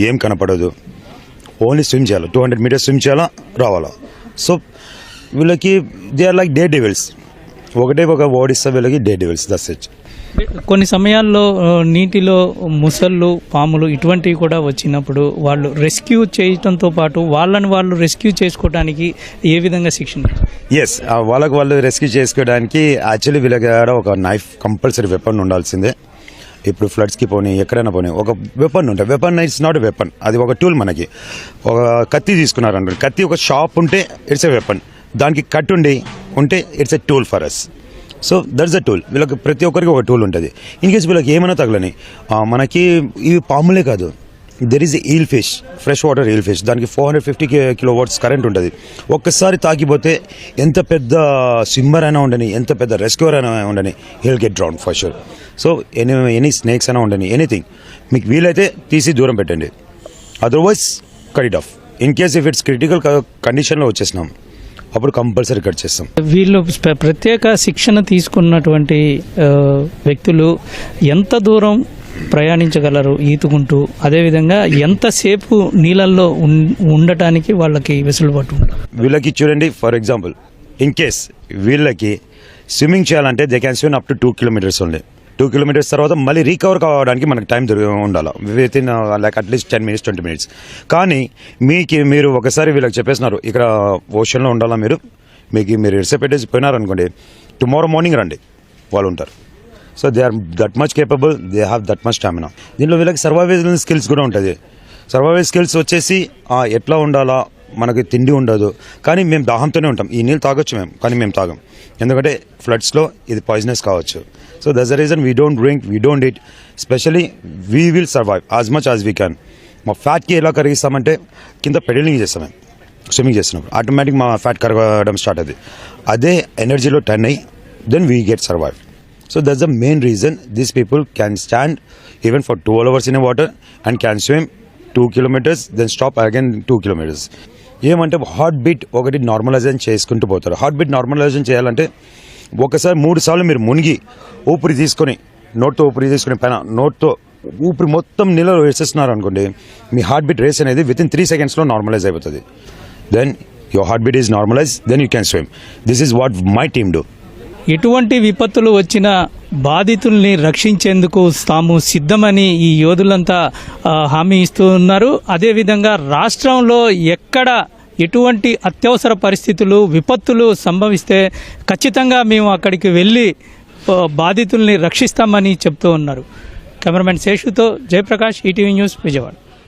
ఏం కనపడదు, only swim చేయాలి, 200 మీటర్స్ స్విమ్ చేయాలా రావాలా. సో వీళ్ళకి they are like the devils, ఒకటే ఒక ఓడిస్తే వీళ్ళకి డే డెవిల్స్. That's it. కొన్ని సమయాల్లో నీటిలో ముసళ్ళు, పాములు ఇటువంటివి కూడా వచ్చినప్పుడు వాళ్ళు రెస్క్యూ చేయడంతో పాటు వాళ్ళని వాళ్ళు రెస్క్యూ చేసుకోవడానికి ఏ విధంగా శిక్షణ? ఎస్, వాళ్ళకి వాళ్ళు రెస్క్యూ చేసుకోవడానికి యాక్చువల్లీ వీళ్ళకి ఒక నైఫ్ కంపల్సరీ వెపన్ ఉండాల్సిందే. ఇప్పుడు ఫ్లడ్స్కి పోనీ ఎక్కడైనా పోనీ ఒక వెపన్ ఉంటుంది. వెపన్ ఇట్స్ నాట్ వెపన్, అది ఒక టూల్. మనకి ఒక కత్తి తీసుకున్నారంటే, కత్తి ఒక షాప్ ఉంటే ఇట్స్ ఎ వెపన్, దానికి కట్ ఉంటే it's a tool for us. So that's a tool. వీళ్ళకి ప్రతి ఒక్కరికి ఒక టూల్ ఉంటుంది. ఇన్ కేస్ వీళ్ళకి ఏమైనా తగలని, మనకి ఇవి పాములే కాదు, there is eel fish, fresh water eel fish, దానికి 450 kW కరెంట్ ఉంటుంది. ఒక్కసారి తాకిపోతే ఎంత పెద్ద స్విమ్మర్ అయినా ఉండని, ఎంత పెద్ద రెస్క్యూర్ అయినా ఉండని, heal get drown for sure. So any snakes అయినా ఉండని, ఎనీథింగ్ మీకు వీలైతే తీసి దూరం పెట్టండి, otherwise cut it of. In case if it's critical కండిషన్లో వచ్చేసినాం, అప్పుడు కంపల్సరీ కట్ చేస్తాం. వీళ్ళు ప్రత్యేక శిక్షణ తీసుకున్నటువంటి వ్యక్తులు ఎంత దూరం ప్రయాణించగలరు ఈతుకుంటూ, అదేవిధంగా ఎంతసేపు నీళ్ళల్లో ఉండటానికి వాళ్ళకి వెసులుబాటు? వీళ్ళకి చూడండి, ఫర్ ఎగ్జాంపుల్ ఇన్ కేస్ వీళ్ళకి స్విమ్మింగ్ చేయాలంటే they can swim up to 2 kilometers only. 2 kilometers తర్వాత మళ్ళీ రీకవర్ కావడానికి మనకు టైం ఉండాలి, with in like at least 10 minutes 20 minutes. కానీ మీరు ఒకసారి వీళ్ళకి చెప్పేసినారు ఇక్కడ ఓషన్లో ఉండాలా, మీరు ఇడిసే పెట్టేసి పోయినారనుకోండి, టుమారో మార్నింగ్ రండి, వాళ్ళు ఉంటారు. So they are that much capable, they have that much stamina. దీనిలో వీళ్ళకి సర్వైవల్ స్కిల్స్ కూడా ఉంటుంది. సర్వైవల్ స్కిల్స్ వచ్చేసి ఎట్లా ఉండాలా, మనకి తిండి ఉండదు కానీ మేము దాహంతోనే ఉంటాం. ఈ నీళ్ళు తాగొచ్చు మేము, కానీ మేము తాగం, ఎందుకంటే ఫ్లడ్స్లో ఇది పాయిజనస్ కావచ్చు. So that's the reason we don't drink, we don't eat. Especially we will survive as much as we can. మా ఫ్యాట్కి ఎలా కరిగిస్తామంటే కింద పెడలింగ్ చేస్తాం మేము, స్విమ్మింగ్ చేస్తున్నప్పుడు ఆటోమేటిక్ మా ఫ్యాట్ కరగడం స్టార్ట్ అవుతుంది. అదే ఎనర్జీలో టర్న్ అయ్యి then we get survive. So that's the main reason these people can stand even for 12 hours in a water and can swim 2 kilometers, then stop again 2 kilometers. ఏమంటే heart beat ఒకటి normalisation చేసుకుంటూ పోతారు. Heart beat normalisation చేయాలంటే ఒకసారి 3 సార్లు మీరు మునిగి ఊపిరి తీసుకొని, నోట్తో ఊపిరి తీసుకుని పైన నోట్తో ఊపిరి మొత్తం నీళ్ళలో వేసేస్తున్నారు అనుకోండి, మీ హార్ట్ బీట్ రేస్ అనేది విత్ ఇన్ 3 seconds నార్మలైజ్ అయిపోతుంది. Then your heart beat is normalise, then you can swim. This is what my team do. ఎటువంటి విపత్తులు వచ్చినా బాధితుల్ని రక్షించేందుకు తాము సిద్ధమని ఈ యోధులంతా హామీ ఇస్తూ ఉన్నారు. అదేవిధంగా రాష్ట్రంలో ఎక్కడ ఎటువంటి అత్యవసర పరిస్థితులు, విపత్తులు సంభవిస్తే ఖచ్చితంగా మేము అక్కడికి వెళ్ళి బాధితుల్ని రక్షిస్తామని చెప్తూ ఉన్నారు. కెమెరామెన్ శేషుతో జయప్రకాష్, ఈటీవీ న్యూస్, విజయవాడ.